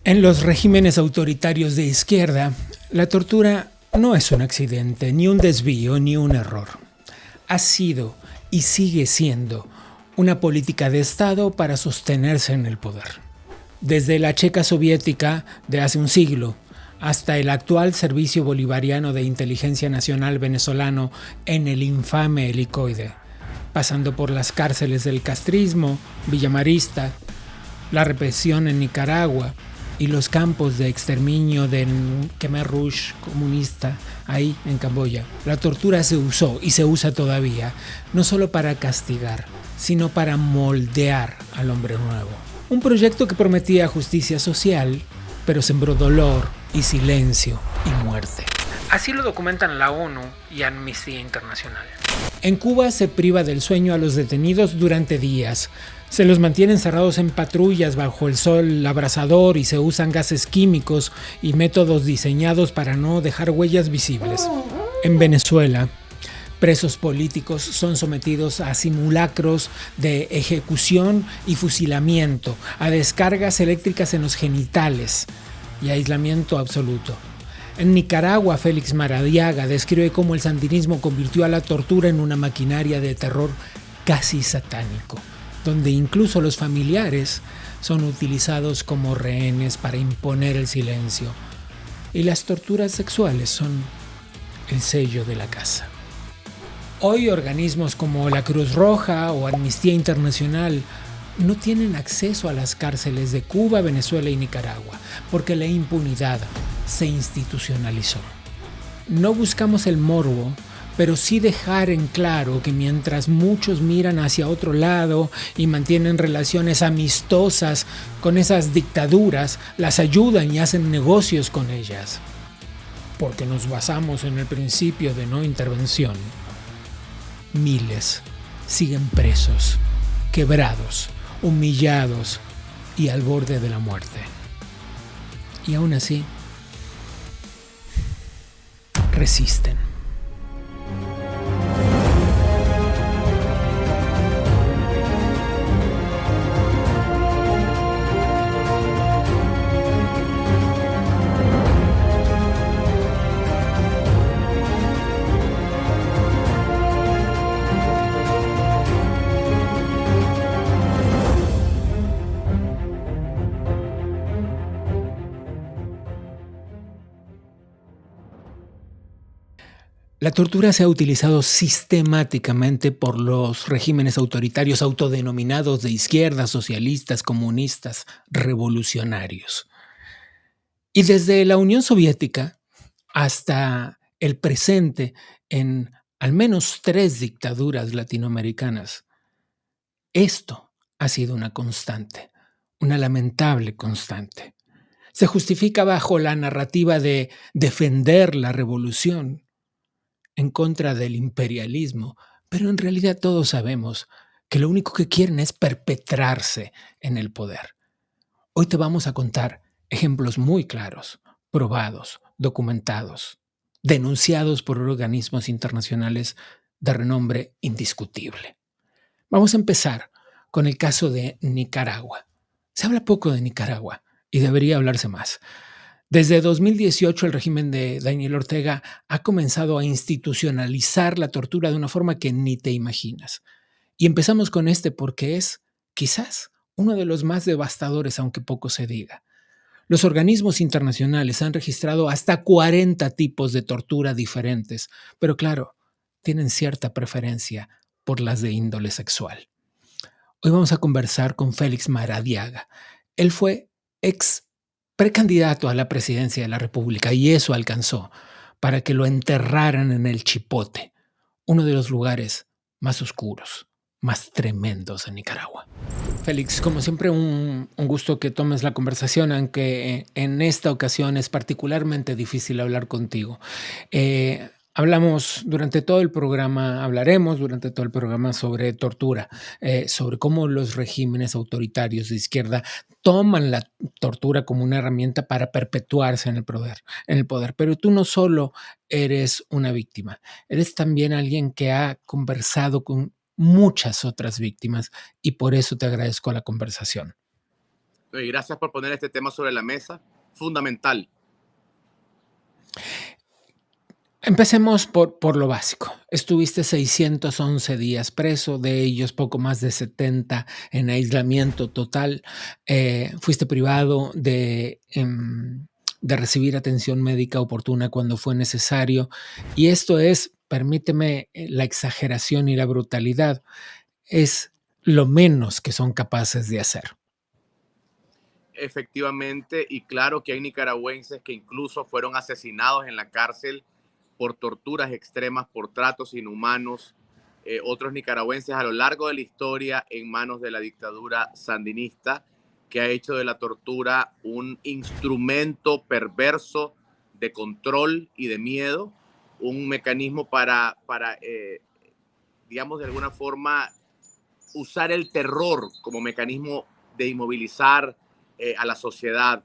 En los regímenes autoritarios de izquierda, la tortura no es un accidente, ni un desvío, ni un error. Ha sido y sigue siendo una política de Estado para sostenerse en el poder. Desde la Checa soviética de hace un siglo hasta el actual Servicio Bolivariano de Inteligencia Nacional venezolano en el infame Helicoide, pasando por las cárceles del castrismo, Villamarista, la represión en Nicaragua y los campos de exterminio del Khmer Rouge comunista ahí en Camboya. La tortura se usó y se usa todavía, no solo para castigar, sino para moldear al hombre nuevo. Un proyecto que prometía justicia social, pero sembró dolor y silencio y muerte. Así lo documentan la ONU y Amnistía Internacional. En Cuba se priva del sueño a los detenidos durante días. Se los mantiene encerrados en patrullas bajo el sol abrasador y se usan gases químicos y métodos diseñados para no dejar huellas visibles. En Venezuela, presos políticos son sometidos a simulacros de ejecución y fusilamiento, a descargas eléctricas en los genitales y aislamiento absoluto. En Nicaragua, Félix Maradiaga describe cómo el sandinismo convirtió a la tortura en una maquinaria de terror casi satánico, donde incluso los familiares son utilizados como rehenes para imponer el silencio. Y las torturas sexuales son el sello de la casa. Hoy organismos como la Cruz Roja o Amnistía Internacional no tienen acceso a las cárceles de Cuba, Venezuela y Nicaragua, porque la impunidad se institucionalizó. No buscamos el morbo, pero sí dejar en claro que mientras muchos miran hacia otro lado y mantienen relaciones amistosas con esas dictaduras, las ayudan y hacen negocios con ellas, porque nos basamos en el principio de no intervención. Miles siguen presos, quebrados, humillados y al borde de la muerte. Y aún así, resisten. La tortura se ha utilizado sistemáticamente por los regímenes autoritarios autodenominados de izquierda, socialistas, comunistas, revolucionarios. Y desde la Unión Soviética hasta el presente en al menos 3 dictaduras latinoamericanas, esto ha sido una constante, una lamentable constante. Se justifica bajo la narrativa de defender la revolución en contra del imperialismo, pero en realidad todos sabemos que lo único que quieren es perpetrarse en el poder. Hoy te vamos a contar ejemplos muy claros, probados, documentados, denunciados por organismos internacionales de renombre indiscutible. Vamos a empezar con el caso de Nicaragua. Se habla poco de Nicaragua y debería hablarse más. Desde 2018 el régimen de Daniel Ortega ha comenzado a institucionalizar la tortura de una forma que ni te imaginas. Y empezamos con este porque es, quizás, uno de los más devastadores, aunque poco se diga. Los organismos internacionales han registrado hasta 40 tipos de tortura diferentes, pero claro, tienen cierta preferencia por las de índole sexual. Hoy vamos a conversar con Félix Maradiaga. Él fue ex precandidato a la presidencia de la República y eso alcanzó para que lo enterraran en el Chipote, uno de los lugares más oscuros, más tremendos de Nicaragua. Félix, como siempre, un gusto que tomes la conversación, aunque en esta ocasión es particularmente difícil hablar contigo. Hablaremos durante todo el programa sobre tortura, sobre cómo los regímenes autoritarios de izquierda toman la tortura como una herramienta para perpetuarse en el poder. Pero tú no solo eres una víctima, eres también alguien que ha conversado con muchas otras víctimas y por eso te agradezco la conversación. Y gracias por poner este tema sobre la mesa, fundamental. Empecemos por lo básico. Estuviste 611 días preso, de ellos poco más de 70 en aislamiento total. Fuiste privado de recibir atención médica oportuna cuando fue necesario. Y esto es, permíteme la exageración y la brutalidad, es lo menos que son capaces de hacer. Efectivamente, y claro que hay nicaragüenses que incluso fueron asesinados en la cárcel por torturas extremas, por tratos inhumanos, otros nicaragüenses a lo largo de la historia en manos de la dictadura sandinista, que ha hecho de la tortura un instrumento perverso de control y de miedo, un mecanismo para digamos, de alguna forma usar el terror como mecanismo de inmovilizar a la sociedad.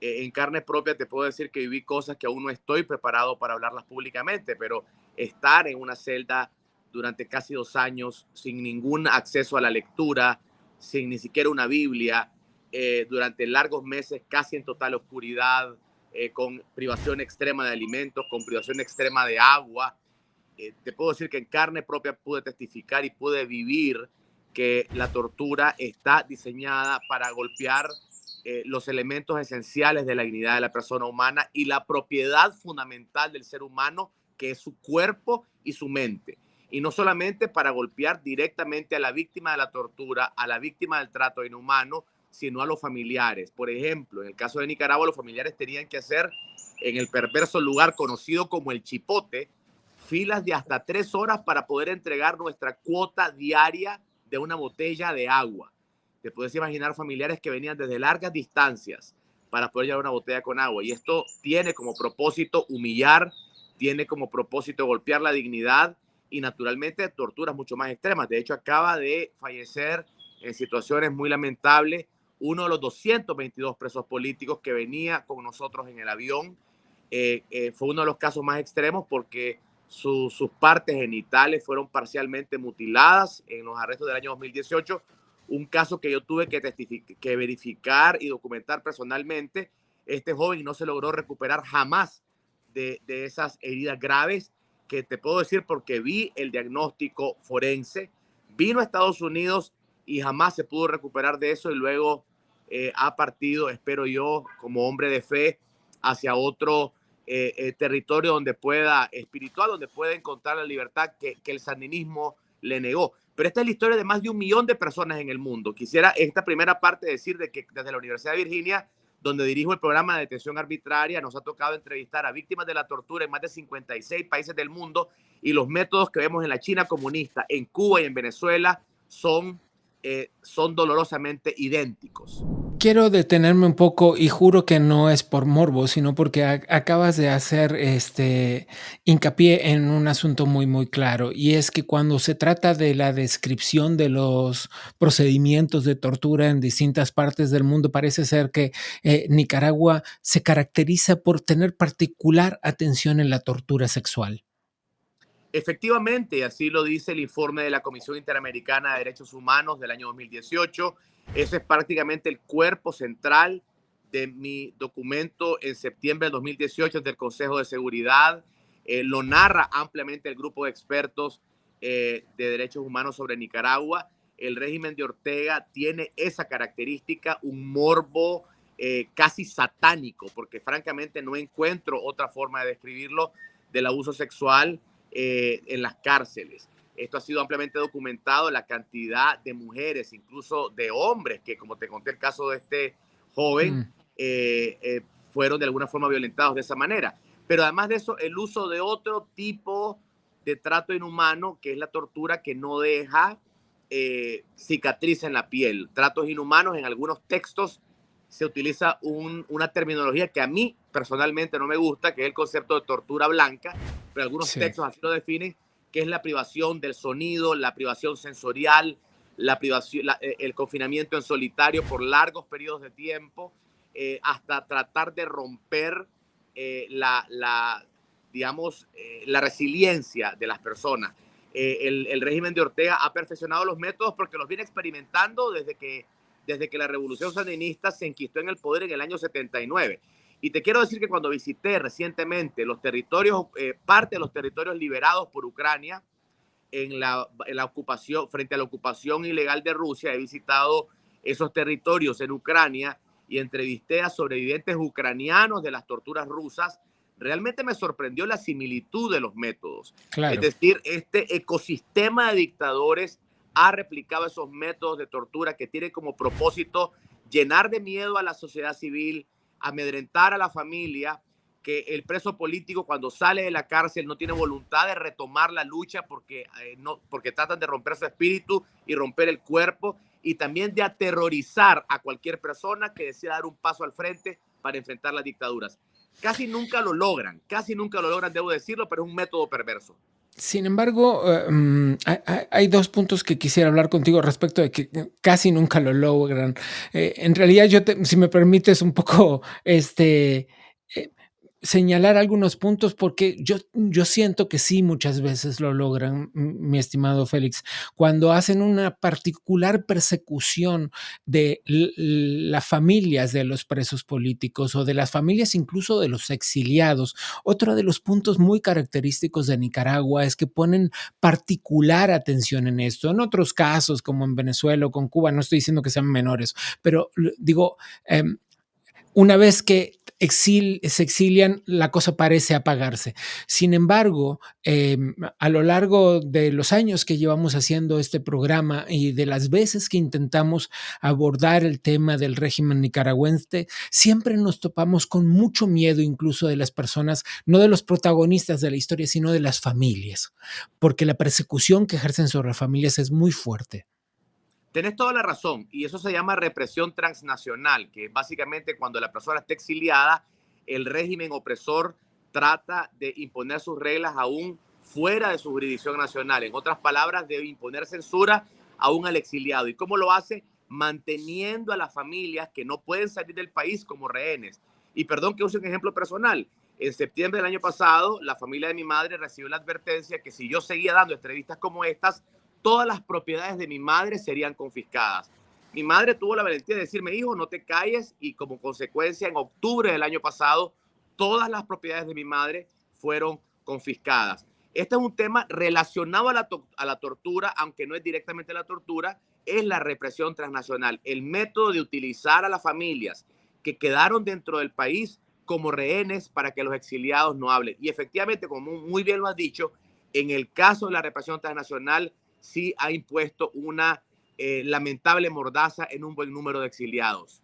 En carne propia te puedo decir que viví cosas que aún no estoy preparado para hablarlas públicamente, pero estar en una celda durante casi 2 años sin ningún acceso a la lectura, sin ni siquiera una Biblia, durante largos meses casi en total oscuridad, con privación extrema de alimentos, con privación extrema de agua. Te puedo decir que en carne propia pude testificar y pude vivir que la tortura está diseñada para golpear los elementos esenciales de la dignidad de la persona humana y la propiedad fundamental del ser humano, que es su cuerpo y su mente. Y no solamente para golpear directamente a la víctima de la tortura, a la víctima del trato inhumano, sino a los familiares. Por ejemplo, en el caso de Nicaragua, los familiares tenían que hacer en el perverso lugar conocido como el Chipote, filas de hasta 3 horas para poder entregar nuestra cuota diaria de una botella de agua. Te puedes imaginar familiares que venían desde largas distancias para poder llevar una botella con agua. Y esto tiene como propósito humillar, tiene como propósito golpear la dignidad y naturalmente torturas mucho más extremas. De hecho, acaba de fallecer en situaciones muy lamentables uno de los 222 presos políticos que venía con nosotros en el avión. Fue uno de los casos más extremos porque sus partes genitales fueron parcialmente mutiladas en los arrestos del año 2018, un caso que yo tuve que verificar y documentar personalmente. Este joven no se logró recuperar jamás de esas heridas graves, que te puedo decir porque vi el diagnóstico forense, vino a Estados Unidos y jamás se pudo recuperar de eso y luego ha partido, espero yo, como hombre de fe, hacia otro territorio donde pueda, espiritual, donde pueda encontrar la libertad que el sandinismo le negó. Pero esta es la historia de más de 1 millón de personas en el mundo. Quisiera esta primera parte decir de que desde la Universidad de Virginia, donde dirijo el programa de detención arbitraria, nos ha tocado entrevistar a víctimas de la tortura en más de 56 países del mundo, y los métodos que vemos en la China comunista, en Cuba y en Venezuela son dolorosamente idénticos. Quiero detenerme un poco y juro que no es por morbo, sino porque acabas de hacer hincapié en un asunto muy, muy claro. Y es que cuando se trata de la descripción de los procedimientos de tortura en distintas partes del mundo, parece ser que Nicaragua se caracteriza por tener particular atención en la tortura sexual. Efectivamente, así lo dice el informe de la Comisión Interamericana de Derechos Humanos del año 2018. Ese es prácticamente el cuerpo central de mi documento en septiembre de 2018 del Consejo de Seguridad. Lo narra ampliamente el grupo de expertos de derechos humanos sobre Nicaragua. El régimen de Ortega tiene esa característica, un morbo casi satánico, porque francamente no encuentro otra forma de describirlo, del abuso sexual en las cárceles. Esto ha sido ampliamente documentado, la cantidad de mujeres, incluso de hombres, que como te conté el caso de este joven, Mm. fueron de alguna forma violentados de esa manera. Pero además de eso, el uso de otro tipo de trato inhumano, que es la tortura que no deja cicatriz en la piel. Tratos inhumanos, en algunos textos se utiliza una terminología que a mí personalmente no me gusta, que es el concepto de tortura blanca, pero algunos Sí. textos así lo definen, que es la privación del sonido, la privación sensorial, el confinamiento en solitario por largos periodos de tiempo, hasta tratar de romper digamos, la resiliencia de las personas. El régimen de Ortega ha perfeccionado los métodos porque los viene experimentando desde que la revolución sandinista se enquistó en el poder en el año 79. Y te quiero decir que cuando visité recientemente los territorios, parte de los territorios liberados por Ucrania en la ocupación, frente a la ocupación ilegal de Rusia, he visitado esos territorios en Ucrania y entrevisté a sobrevivientes ucranianos de las torturas rusas. Realmente me sorprendió la similitud de los métodos. Claro. Es decir, este ecosistema de dictadores ha replicado esos métodos de tortura que tienen como propósito llenar de miedo a la sociedad civil, amedrentar a la familia, que el preso político cuando sale de la cárcel no tiene voluntad de retomar la lucha porque tratan de romper su espíritu y romper el cuerpo, y también de aterrorizar a cualquier persona que decida dar un paso al frente para enfrentar las dictaduras. Casi nunca lo logran, debo decirlo, pero es un método perverso. Sin embargo, hay dos puntos que quisiera hablar contigo respecto de que casi nunca lo logran. En realidad, si me permites un poco, eh, señalar algunos puntos, porque yo siento que sí muchas veces lo logran, mi estimado Félix, cuando hacen una particular persecución de las familias de los presos políticos o de las familias incluso de los exiliados. Otro de los puntos muy característicos de Nicaragua es que ponen particular atención en esto. En otros casos, como en Venezuela o con Cuba, no estoy diciendo que sean menores, pero digo, una vez que se exilian, la cosa parece apagarse. Sin embargo, a lo largo de los años que llevamos haciendo este programa y de las veces que intentamos abordar el tema del régimen nicaragüense, siempre nos topamos con mucho miedo, incluso de las personas, no de los protagonistas de la historia, sino de las familias, porque la persecución que ejercen sobre las familias es muy fuerte. Tenés toda la razón, y eso se llama represión transnacional, que es básicamente cuando la persona está exiliada, el régimen opresor trata de imponer sus reglas aún fuera de su jurisdicción nacional. En otras palabras, debe imponer censura aún al exiliado. ¿Y cómo lo hace? Manteniendo a las familias que no pueden salir del país como rehenes. Y perdón que use un ejemplo personal. En septiembre del año pasado, la familia de mi madre recibió la advertencia que si yo seguía dando entrevistas como estas, todas las propiedades de mi madre serían confiscadas. Mi madre tuvo la valentía de decirme, hijo, no te calles, y como consecuencia, en octubre del año pasado, todas las propiedades de mi madre fueron confiscadas. Este es un tema relacionado a la tortura, aunque no es directamente la tortura, es la represión transnacional, el método de utilizar a las familias que quedaron dentro del país como rehenes para que los exiliados no hablen. Y efectivamente, como muy bien lo has dicho, en el caso de la represión transnacional, sí ha impuesto una lamentable mordaza en un buen número de exiliados.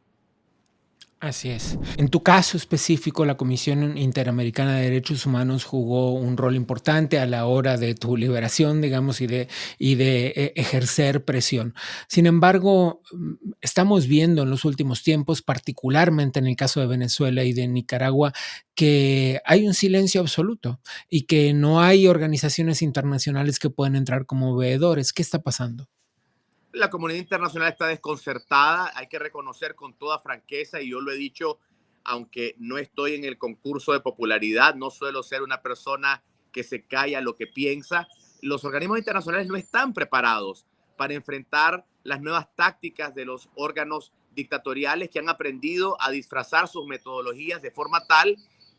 Así es. En tu caso específico, la Comisión Interamericana de Derechos Humanos jugó un rol importante a la hora de tu liberación, digamos, y de ejercer presión. Sin embargo, estamos viendo en los últimos tiempos, particularmente en el caso de Venezuela y de Nicaragua, que hay un silencio absoluto y que no hay organizaciones internacionales que puedan entrar como veedores. ¿Qué está pasando? La comunidad internacional está desconcertada, hay que reconocer con toda franqueza, y yo lo he dicho, aunque no estoy en el concurso de popularidad, no suelo ser una persona que se calla lo que piensa. Los organismos internacionales no están preparados para enfrentar las nuevas tácticas de los órganos dictatoriales que han aprendido a disfrazar sus metodologías de forma tal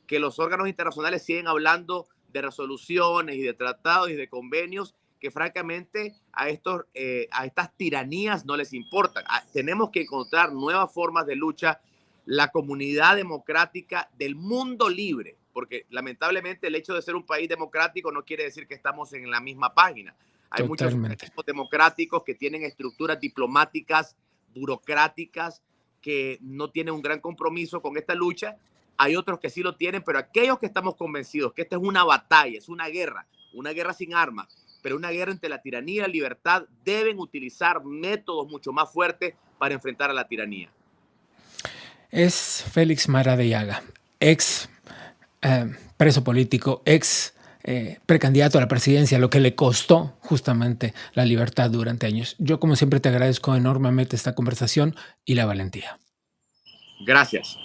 que los órganos internacionales siguen hablando de resoluciones y de tratados y de convenios que francamente a estas tiranías no les importan. Tenemos que encontrar nuevas formas de lucha. La comunidad democrática del mundo libre, porque lamentablemente el hecho de ser un país democrático no quiere decir que estamos en la misma página. Hay muchos organismos democráticos que tienen estructuras diplomáticas, burocráticas, que no tienen un gran compromiso con esta lucha. Hay otros que sí lo tienen, pero aquellos que estamos convencidos que esta es una batalla, es una guerra sin armas, pero una guerra entre la tiranía y la libertad, deben utilizar métodos mucho más fuertes para enfrentar a la tiranía. Es Félix Maradiaga, ex preso político, ex precandidato a la presidencia, lo que le costó justamente la libertad durante años. Yo, como siempre, te agradezco enormemente esta conversación y la valentía. Gracias.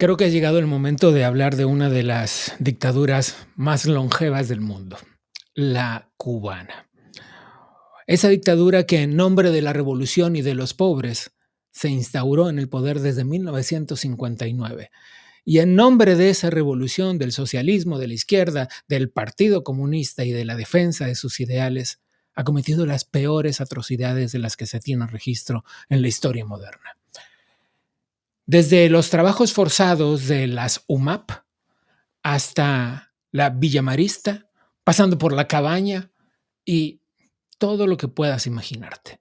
Creo que ha llegado el momento de hablar de una de las dictaduras más longevas del mundo, la cubana. Esa dictadura que en nombre de la revolución y de los pobres se instauró en el poder desde 1959. Y en nombre de esa revolución, del socialismo, de la izquierda, del Partido Comunista y de la defensa de sus ideales, ha cometido las peores atrocidades de las que se tiene registro en la historia moderna. Desde los trabajos forzados de las UMAP hasta la Villa Marista, pasando por la cabaña y todo lo que puedas imaginarte.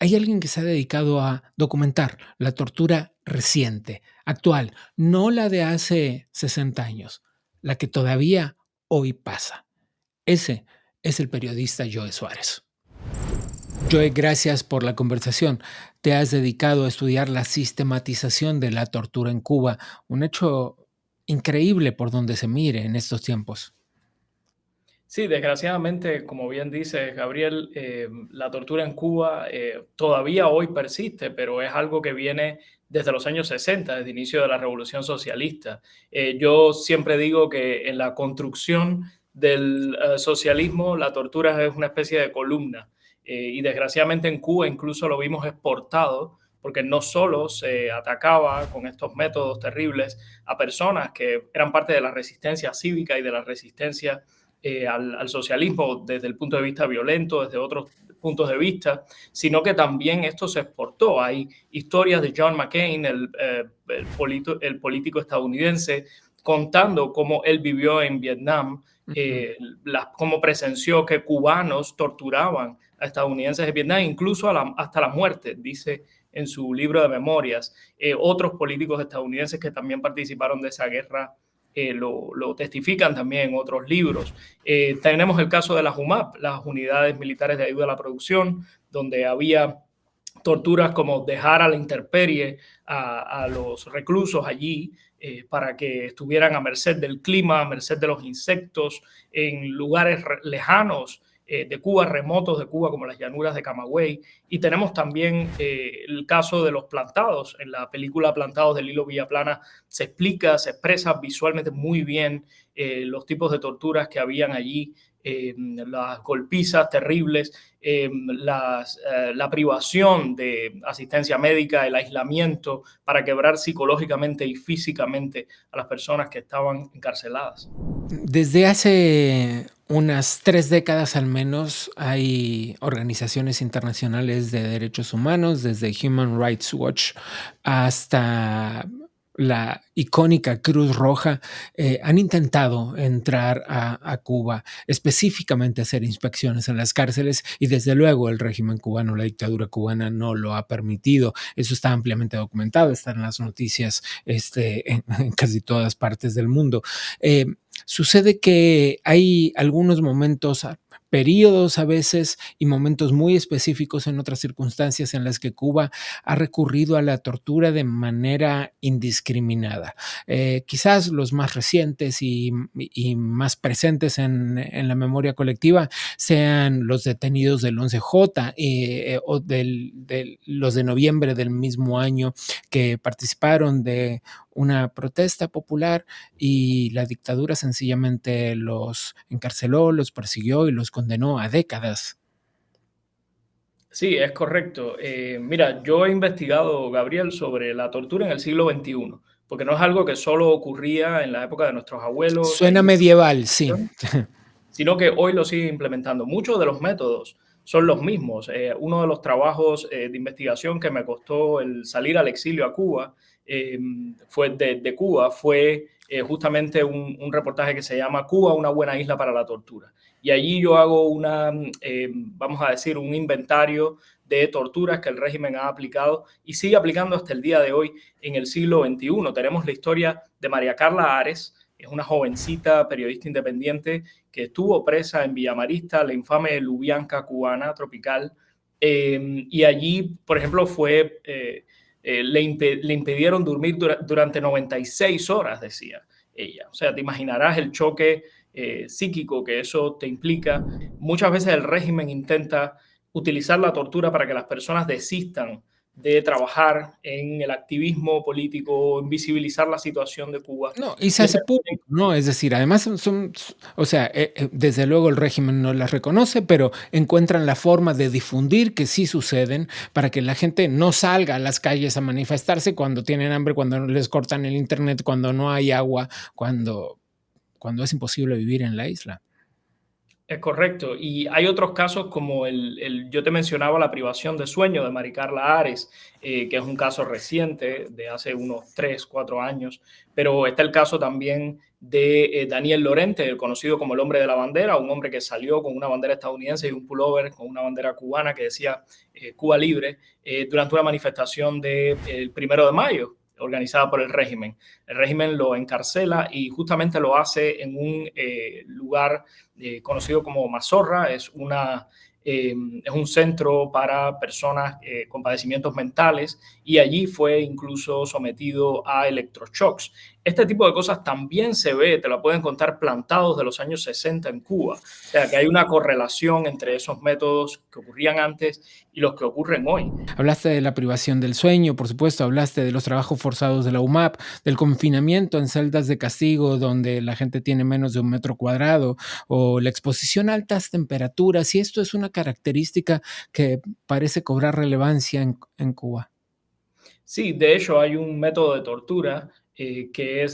Hay alguien que se ha dedicado a documentar la tortura reciente, actual, no la de hace 60 años, la que todavía hoy pasa. Ese es el periodista Joe Suárez. Joe, gracias por la conversación. Te has dedicado a estudiar la sistematización de la tortura en Cuba, un hecho increíble por donde se mire en estos tiempos. Sí, desgraciadamente, como bien dice Gabriel, la tortura en Cuba todavía hoy persiste, pero es algo que viene desde los años 60, desde el inicio de la Revolución Socialista. Yo siempre digo que en la construcción del socialismo la tortura es una especie de columna y desgraciadamente en Cuba incluso lo vimos exportado porque no solo se atacaba con estos métodos terribles a personas que eran parte de la resistencia cívica y de la resistencia al socialismo desde el punto de vista violento, desde otros puntos de vista, sino que también esto se exportó. Hay historias de John McCain, el político estadounidense, contando cómo él vivió en Vietnam, cómo presenció que cubanos torturaban a estadounidenses en Vietnam, incluso hasta la muerte, dice en su libro de memorias. Otros políticos estadounidenses que también participaron de esa guerra lo testifican también en otros libros. Tenemos el caso de las UMAP, las Unidades Militares de Ayuda a la Producción, donde había torturas como dejar a la intemperie a los reclusos allí para que estuvieran a merced del clima, a merced de los insectos, en lugares lejanos de Cuba, remotos de Cuba, como las llanuras de Camagüey. Y tenemos también el caso de los plantados. En la película Plantados de Lilo Villaplana se explica, se expresa visualmente muy bien los tipos de torturas que habían allí, las golpizas terribles, la privación de asistencia médica, el aislamiento para quebrar psicológicamente y físicamente a las personas que estaban encarceladas. Desde hace unas 3 décadas al menos hay organizaciones internacionales de derechos humanos, desde Human Rights Watch hasta la icónica Cruz Roja, han intentado entrar a Cuba, específicamente hacer inspecciones en las cárceles y desde luego el régimen cubano, la dictadura cubana no lo ha permitido. Eso está ampliamente documentado, está en las noticias en casi todas partes del mundo. Sucede que hay algunos momentos, periodos a veces y momentos muy específicos en otras circunstancias en las que Cuba ha recurrido a la tortura de manera indiscriminada. Quizás los más recientes y más presentes en la memoria colectiva sean los detenidos del 11J o de los de noviembre del mismo año que participaron de una protesta popular y la dictadura sencillamente los encarceló, los persiguió y los condenó a décadas. Sí, es correcto. Mira, yo he investigado, Gabriel, sobre la tortura en el siglo XXI, porque no es algo que solo ocurría en la época de nuestros abuelos, Suena medieval, sí. sino que hoy lo siguen implementando. Muchos de los métodos son los mismos. Uno de los trabajos de investigación que me costó el salir al exilio a Cuba, fue de Cuba, fue justamente un reportaje que se llama Cuba, una buena isla para la tortura. Y allí yo hago vamos a decir, un inventario de torturas que el régimen ha aplicado y sigue aplicando hasta el día de hoy en el siglo XXI. Tenemos la historia de María Carla Ares, es una jovencita periodista independiente que estuvo presa en Villa Marista, la infame Lubyanka cubana tropical, y allí, por ejemplo, le impidieron dormir durante 96 horas, decía ella. O sea, te imaginarás el choque psíquico que eso te implica. Muchas veces el régimen intenta utilizar la tortura para que las personas desistan de trabajar en el activismo político, en visibilizar la situación de Cuba. No, y se Y hace público, ¿no? Es decir, además o sea, desde luego el régimen no las reconoce, pero encuentran la forma de difundir que sí suceden para que la gente no salga a las calles a manifestarse cuando tienen hambre, cuando les cortan el internet, cuando no hay agua, cuando es imposible vivir en la isla. Es correcto. Y hay otros casos como yo te mencionaba la privación de sueño de Mari Carla Ares, que es un caso reciente de hace unos 3, 4 años, pero está el caso también de Daniel Lorente, el conocido como el hombre de la bandera, un hombre que salió con una bandera estadounidense y un pullover con una bandera cubana que decía Cuba libre durante una manifestación del 1 de mayo organizada por el régimen. El régimen lo encarcela y justamente lo hace en un lugar conocido como Mazorra. Es un centro para personas con padecimientos mentales y allí fue incluso sometido a electroshocks. Este tipo de cosas también se ve, te la pueden contar plantados de los años 60 en Cuba. O sea, que hay una correlación entre esos métodos que ocurrían antes y los que ocurren hoy. Hablaste de la privación del sueño, por supuesto, hablaste de los trabajos forzados de la UMAP, del confinamiento en celdas de castigo donde la gente tiene menos de 1 metro cuadrado, o la exposición a altas temperaturas, y esto es una característica que parece cobrar relevancia en Cuba. Sí, de hecho hay un método de tortura que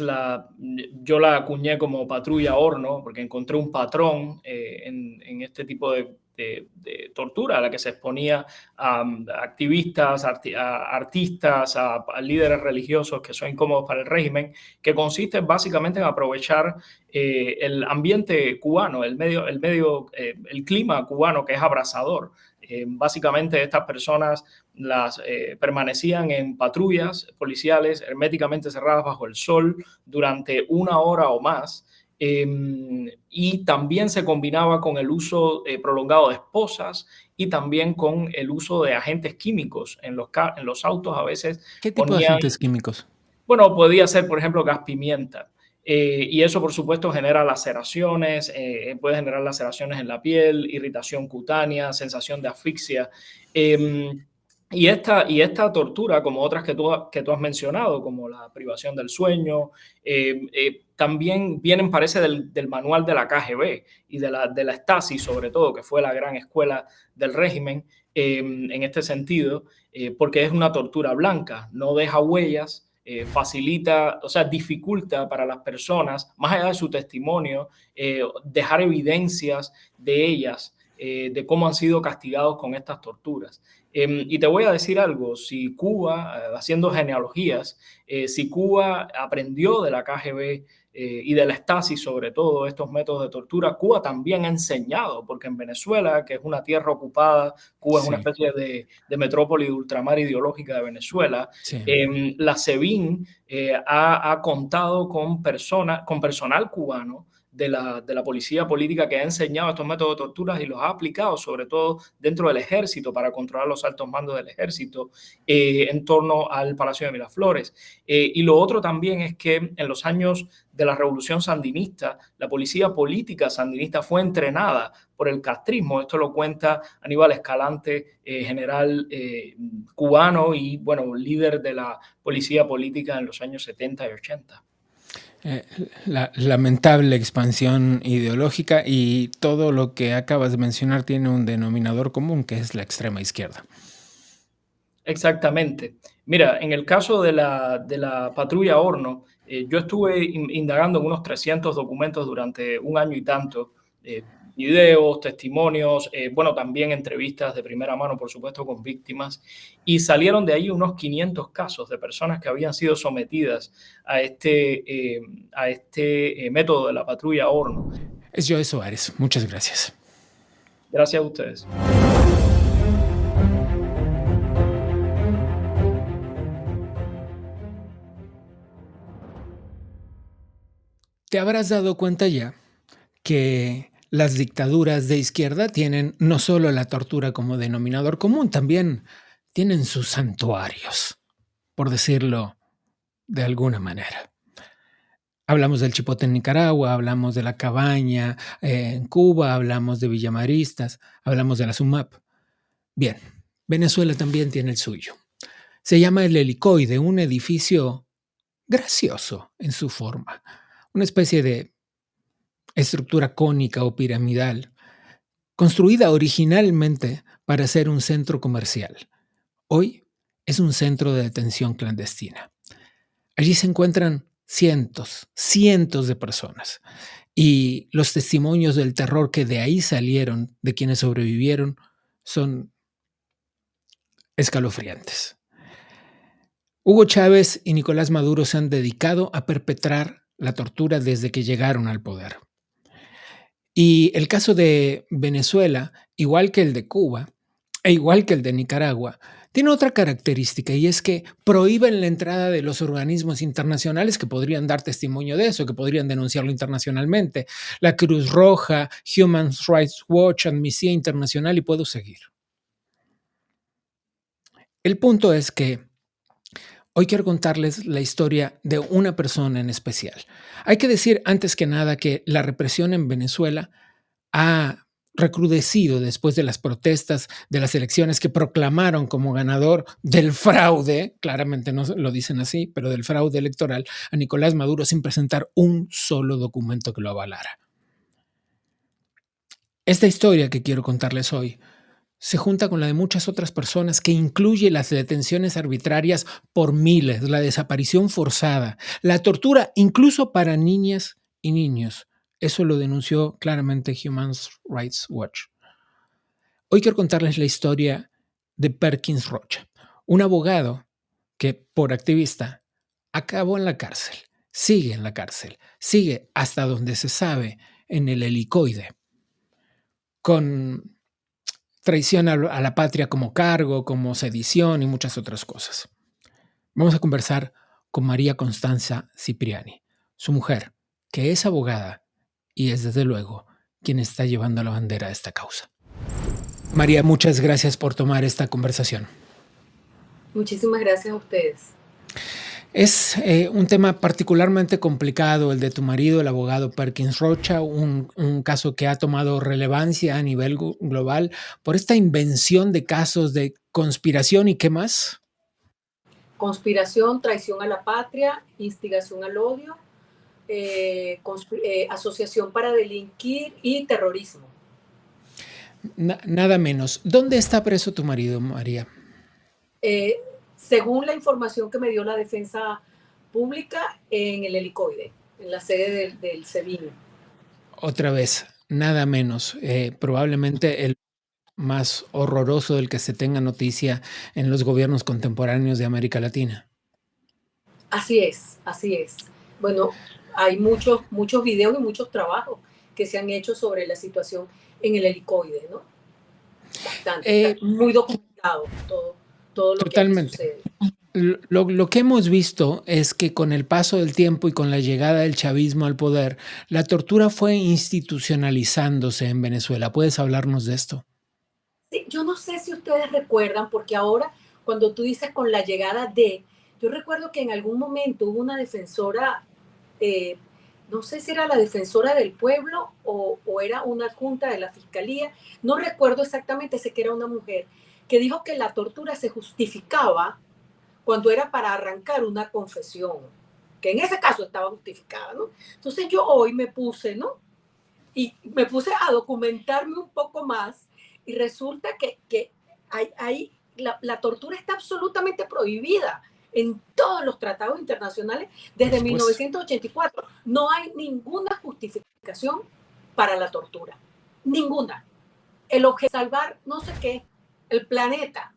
yo la acuñé como patrulla horno, porque encontré un patrón en este tipo de tortura a la que se exponía a activistas, a artistas, a líderes religiosos que son incómodos para el régimen, que consiste básicamente en aprovechar el ambiente cubano, el clima cubano que es abrasador. Básicamente estas personas permanecían en patrullas policiales herméticamente cerradas bajo el sol durante 1 hora o más. Y también se combinaba con el uso prolongado de esposas y también con el uso de agentes químicos en los autos. A veces ¿Qué tipo de ponían, agentes químicos? bueno, podía ser, por ejemplo, gas pimienta. Y eso, por supuesto, genera laceraciones, puede generar laceraciones en la piel, irritación cutánea, sensación de asfixia. Eh, y esta tortura, como otras que tú has mencionado, como la privación del sueño, también vienen, parece, del manual de la KGB y de la Stasi, sobre todo, que fue la gran escuela del régimen en este sentido, porque es una tortura blanca, no deja huellas, facilita, o sea, dificulta para las personas, más allá de su testimonio, dejar evidencias de ellas, de cómo han sido castigados con estas torturas. Y te voy a decir algo, si Cuba, haciendo genealogías, si Cuba aprendió de la KGB y de la Stasi sobre todo estos métodos de tortura, Cuba también ha enseñado, porque en Venezuela, que es una tierra ocupada, Cuba es una Sí, especie de metrópoli de ultramar ideológica de Venezuela, sí. la SEBIN ha contado con personal cubano de la policía política que ha enseñado estos métodos de tortura y los ha aplicado, sobre todo dentro del ejército, para controlar los altos mandos del ejército en torno al Palacio de Miraflores. Y lo otro también es que en los años de la Revolución Sandinista, la policía política sandinista fue entrenada por el castrismo. Esto lo cuenta Aníbal Escalante, general cubano y, bueno, líder de la policía política en los años 70 y 80. La lamentable expansión ideológica, y todo lo que acabas de mencionar tiene un denominador común, que es la extrema izquierda. Exactamente. Mira, en el caso de la patrulla Horno, yo estuve indagando en unos 300 documentos durante un año y tanto, videos, testimonios, bueno, también entrevistas de primera mano, por supuesto, con víctimas, y salieron de ahí unos 500 casos de personas que habían sido sometidas a este método de la patrulla Horno. Es Joe Soares. Muchas gracias. Gracias a ustedes. Te habrás dado cuenta ya que las dictaduras de izquierda tienen no solo la tortura como denominador común, también tienen sus santuarios, por decirlo de alguna manera. Hablamos del Chipote en Nicaragua, hablamos de la Cabaña en Cuba, hablamos de Villamaristas, hablamos de la SUMAP. Bien, Venezuela también tiene el suyo. Se llama el Helicoide, un edificio gracioso en su forma, una especie de estructura cónica o piramidal, construida originalmente para ser un centro comercial. Hoy es un centro de detención clandestina. Allí se encuentran cientos de personas y los testimonios del terror que de ahí salieron, de quienes sobrevivieron, son escalofriantes. Hugo Chávez y Nicolás Maduro se han dedicado a perpetrar la tortura desde que llegaron al poder. Y el caso de Venezuela, igual que el de Cuba, e igual que el de Nicaragua, tiene otra característica y es que prohíben la entrada de los organismos internacionales que podrían dar testimonio de eso, que podrían denunciarlo internacionalmente. La Cruz Roja, Human Rights Watch, Amnistía Internacional y puedo seguir. El punto es que hoy quiero contarles la historia de una persona en especial. Hay que decir antes que nada que la represión en Venezuela ha recrudecido después de las protestas de las elecciones que proclamaron como ganador del fraude, claramente no lo dicen así, pero del fraude electoral, a Nicolás Maduro sin presentar un solo documento que lo avalara. Esta historia que quiero contarles hoy se junta con la de muchas otras personas que incluye las detenciones arbitrarias por miles, la desaparición forzada, la tortura incluso para niñas y niños. Eso lo denunció claramente Human Rights Watch. Hoy quiero contarles la historia de Perkins Rocha, un abogado que por activista acabó en la cárcel, sigue en la cárcel, sigue hasta donde se sabe en el Helicoide, con traición a la patria como cargo, como sedición y muchas otras cosas. Vamos a conversar con María Constanza Cipriani, su mujer, que es abogada y es desde luego quien está llevando la bandera de esta causa. María, muchas gracias por tomar esta conversación. Muchísimas gracias a ustedes. Es un tema particularmente complicado el de tu marido, el abogado Perkins Rocha, un caso que ha tomado relevancia a nivel global por esta invención de casos de conspiración y qué más. Conspiración, traición a la patria, instigación al odio, asociación para delinquir y terrorismo. Nada menos. ¿Dónde está preso tu marido, María? Según la información que me dio la defensa pública, en el Helicoide, en la sede del SEBIN. Otra vez, nada menos. Probablemente el más horroroso del que se tenga noticia en los gobiernos contemporáneos de América Latina. Así es, así es. Bueno, hay muchos videos y muchos trabajos que se han hecho sobre la situación en el Helicoide, ¿no? Bastante, muy documentado todo lo totalmente. que sucede. Lo que hemos visto es que con el paso del tiempo y con la llegada del chavismo al poder, la tortura fue institucionalizándose en Venezuela. ¿Puedes hablarnos de esto? Sí, yo no sé si ustedes recuerdan, porque ahora cuando tú dices con la llegada yo recuerdo que en algún momento hubo una defensora, no sé si era la defensora del pueblo o era una adjunta de la fiscalía, no recuerdo exactamente, sé que era una mujer, que dijo que la tortura se justificaba cuando era para arrancar una confesión, que en ese caso estaba justificada, ¿no? Entonces yo hoy me puse, ¿no? Y me puse a documentarme un poco más y resulta que la tortura está absolutamente prohibida en todos los tratados internacionales desde 1984. No hay ninguna justificación para la tortura. Ninguna. El objetivo es salvar no sé qué, el planeta,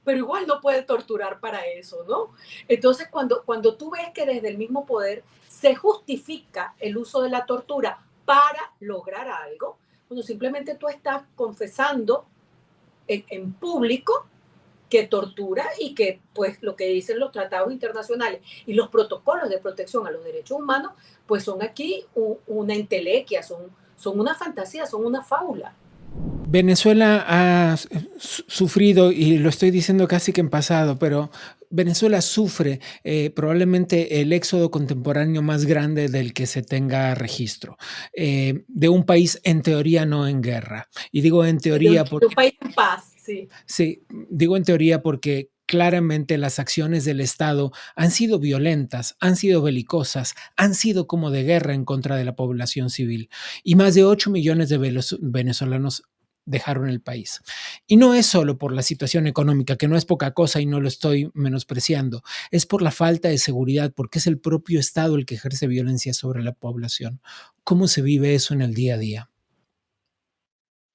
pero igual no puede torturar para eso, ¿no? Entonces, cuando tú ves que desde el mismo poder se justifica el uso de la tortura para lograr algo, bueno, simplemente tú estás confesando en público que tortura y que, pues, lo que dicen los tratados internacionales y los protocolos de protección a los derechos humanos, pues son aquí una entelequia, son una fantasía, son una fábula. Venezuela ha sufrido, y lo estoy diciendo casi que en pasado, pero Venezuela sufre probablemente el éxodo contemporáneo más grande del que se tenga registro, de un país en teoría no en guerra. Y digo en teoría porque... De un país en paz, sí. Sí, digo en teoría porque claramente las acciones del Estado han sido violentas, han sido belicosas, han sido como de guerra en contra de la población civil. Y más de 8 millones de venezolanos dejaron el país. Y no es solo por la situación económica, que no es poca cosa y no lo estoy menospreciando, es por la falta de seguridad, porque es el propio Estado el que ejerce violencia sobre la población. ¿Cómo se vive eso en el día a día?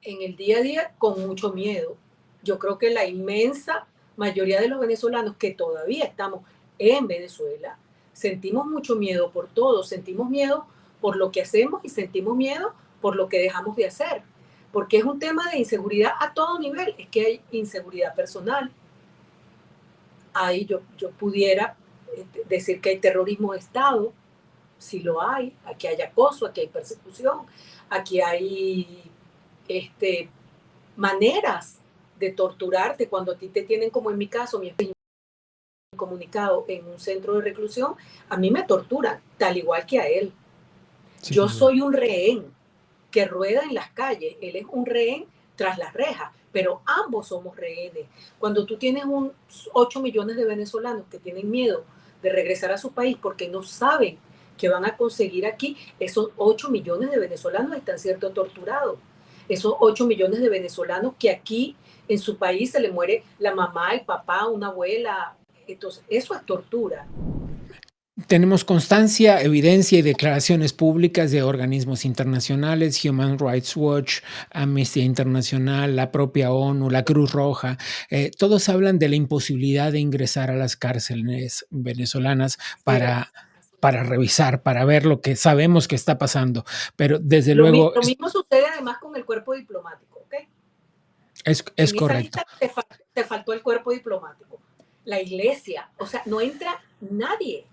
En el día a día con mucho miedo. Yo creo que la inmensa mayoría de los venezolanos que todavía estamos en Venezuela, sentimos mucho miedo por todo, sentimos miedo por lo que hacemos y sentimos miedo por lo que dejamos de hacer, porque es un tema de inseguridad a todo nivel, es que hay inseguridad personal, ahí yo pudiera decir que hay terrorismo de Estado, si lo hay, aquí hay acoso, aquí hay persecución, aquí hay maneras de torturarte cuando a ti te tienen, como en mi caso, mi comunicado en un centro de reclusión, a mí me torturan, tal igual que a él. Sí, yo soy un rehén que rueda en las calles, él es un rehén tras las rejas, pero ambos somos rehenes. Cuando tú tienes 8 millones de venezolanos que tienen miedo de regresar a su país porque no saben que van a conseguir aquí, esos 8 millones de venezolanos están siendo torturados. Esos 8 millones de venezolanos que aquí en su país se le muere la mamá, el papá, una abuela. Entonces, eso es tortura. Tenemos constancia, evidencia y declaraciones públicas de organismos internacionales, Human Rights Watch, Amnistía Internacional, la propia ONU, la Cruz Roja. Todos hablan de la imposibilidad de ingresar a las cárceles venezolanas para revisar, para ver lo que sabemos que está pasando. Pero desde luego... Lo mismo sucede además con el cuerpo diplomático, ¿ok? Es correcto. Te faltó el cuerpo diplomático. La iglesia, o sea, no entra nadie.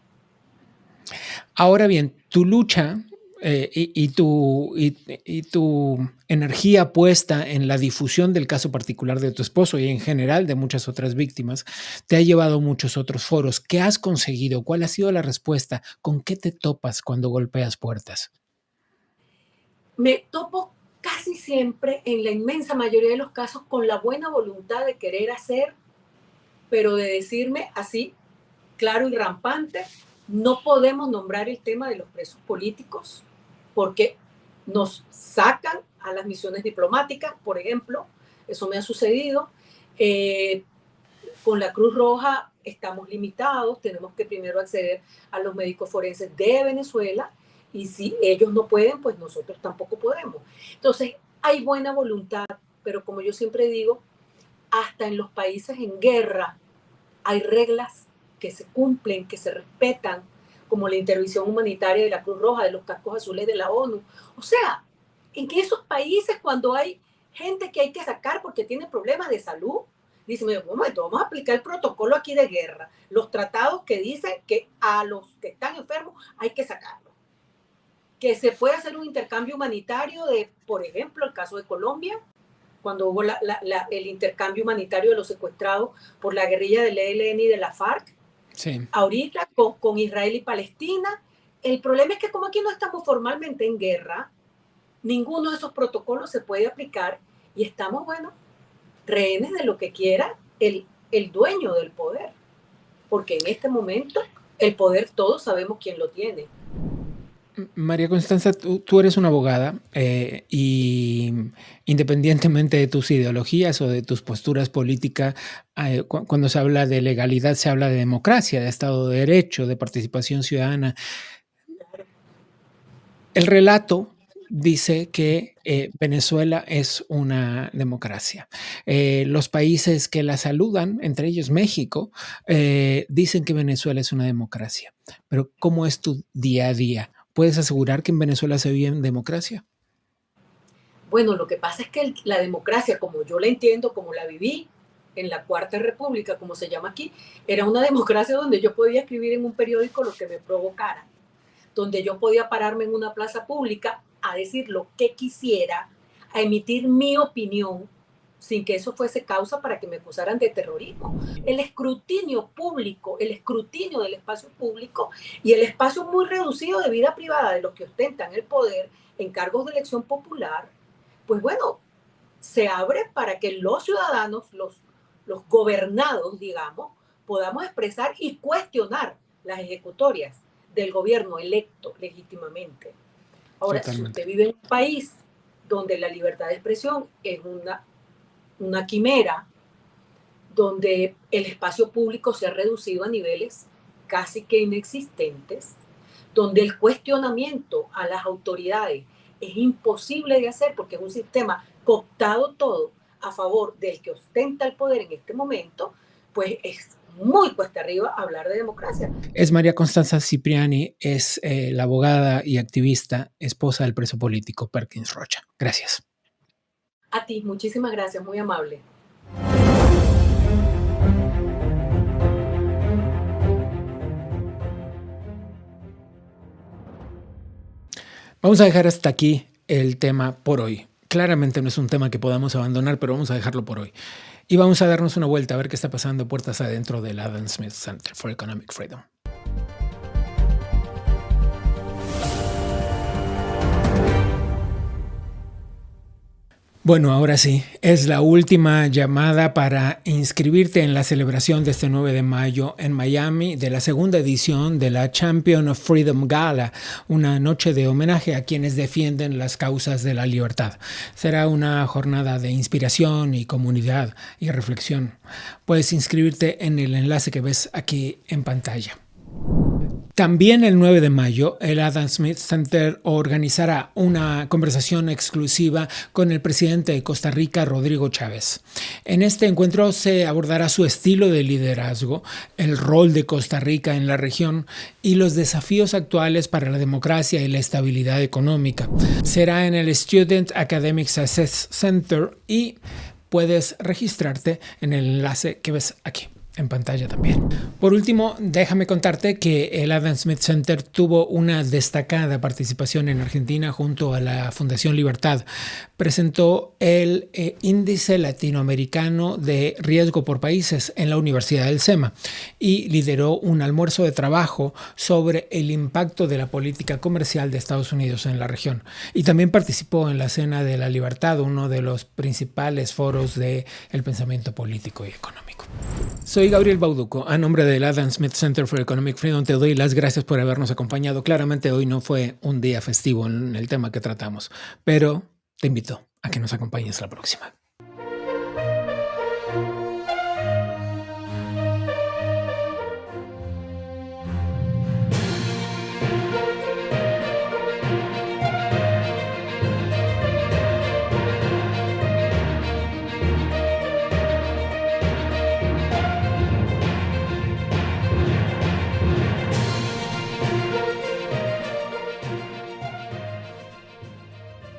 Ahora bien, tu lucha y tu energía puesta en la difusión del caso particular de tu esposo y en general de muchas otras víctimas te ha llevado a muchos otros foros. ¿Qué has conseguido? ¿Cuál ha sido la respuesta? ¿Con qué te topas cuando golpeas puertas? Me topo casi siempre, en la inmensa mayoría de los casos, con la buena voluntad de querer hacer, pero de decirme así, claro y rampante, no podemos nombrar el tema de los presos políticos porque nos sacan a las misiones diplomáticas, por ejemplo, eso me ha sucedido. Con la Cruz Roja estamos limitados, tenemos que primero acceder a los médicos forenses de Venezuela y si ellos no pueden, pues nosotros tampoco podemos. Entonces, hay buena voluntad, pero como yo siempre digo, hasta en los países en guerra hay reglas que se cumplen, que se respetan, como la intervención humanitaria de la Cruz Roja, de los cascos azules de la ONU. O sea, en que esos países cuando hay gente que hay que sacar porque tiene problemas de salud, dicen, vamos a aplicar el protocolo aquí de guerra, los tratados que dicen que a los que están enfermos hay que sacarlos. Que se puede hacer un intercambio humanitario de, por ejemplo, el caso de Colombia, cuando hubo el intercambio humanitario de los secuestrados por la guerrilla del ELN y de la FARC. Sí. Ahorita con Israel y Palestina, el problema es que como aquí no estamos formalmente en guerra, ninguno de esos protocolos se puede aplicar y estamos, bueno, rehenes de lo que quiera el dueño del poder, porque en este momento el poder todos sabemos quién lo tiene. María Constanza, tú eres una abogada y independientemente de tus ideologías o de tus posturas políticas, cuando se habla de legalidad se habla de democracia, de Estado de Derecho, de participación ciudadana. El relato dice que Venezuela es una democracia. Los países que la saludan, entre ellos México, dicen que Venezuela es una democracia. Pero ¿cómo es tu día a día? ¿Puedes asegurar que en Venezuela se vive en democracia? Bueno, lo que pasa es que la democracia, como yo la entiendo, como la viví en la Cuarta República, como se llama aquí, era una democracia donde yo podía escribir en un periódico lo que me provocara, donde yo podía pararme en una plaza pública a decir lo que quisiera, a emitir mi opinión, sin que eso fuese causa para que me acusaran de terrorismo. El escrutinio público, el escrutinio del espacio público y el espacio muy reducido de vida privada de los que ostentan el poder en cargos de elección popular, pues bueno, se abre para que los ciudadanos, los gobernados, digamos, podamos expresar y cuestionar las ejecutorias del gobierno electo legítimamente. Ahora, Totalmente. si usted vive en un país donde la libertad de expresión es una quimera, donde el espacio público se ha reducido a niveles casi que inexistentes, donde el cuestionamiento a las autoridades es imposible de hacer porque es un sistema cooptado todo a favor del que ostenta el poder en este momento, pues es muy cuesta arriba hablar de democracia. Es María Constanza Cipriani, es la abogada y activista, esposa del preso político Perkins Rocha. Gracias. A ti, muchísimas gracias, muy amable. Vamos a dejar hasta aquí el tema por hoy. Claramente no es un tema que podamos abandonar, pero vamos a dejarlo por hoy. Y vamos a darnos una vuelta a ver qué está pasando puertas adentro del Adam Smith Center for Economic Freedom. Bueno, ahora sí, es la última llamada para inscribirte en la celebración de este 9 de mayo en Miami de la segunda edición de la Champion of Freedom Gala, una noche de homenaje a quienes defienden las causas de la libertad. Será una jornada de inspiración y comunidad y reflexión. Puedes inscribirte en el enlace que ves aquí en pantalla. También el 9 de mayo, el Adam Smith Center organizará una conversación exclusiva con el presidente de Costa Rica, Rodrigo Chávez. En este encuentro se abordará su estilo de liderazgo, el rol de Costa Rica en la región y los desafíos actuales para la democracia y la estabilidad económica. Será en el Student Academic Success Center y puedes registrarte en el enlace que ves aquí en pantalla también. Por último, déjame contarte que el Adam Smith Center tuvo una destacada participación en Argentina junto a la Fundación Libertad. Presentó el Índice Latinoamericano de Riesgo por Países en la Universidad del SEMA y lideró un almuerzo de trabajo sobre el impacto de la política comercial de Estados Unidos en la región. Y también participó en la Cena de la Libertad, uno de los principales foros del pensamiento político y económico. Soy Gabriel Bauduco. A nombre del Adam Smith Center for Economic Freedom te doy las gracias por habernos acompañado. Claramente hoy no fue un día festivo en el tema que tratamos, pero te invito a que nos acompañes la próxima.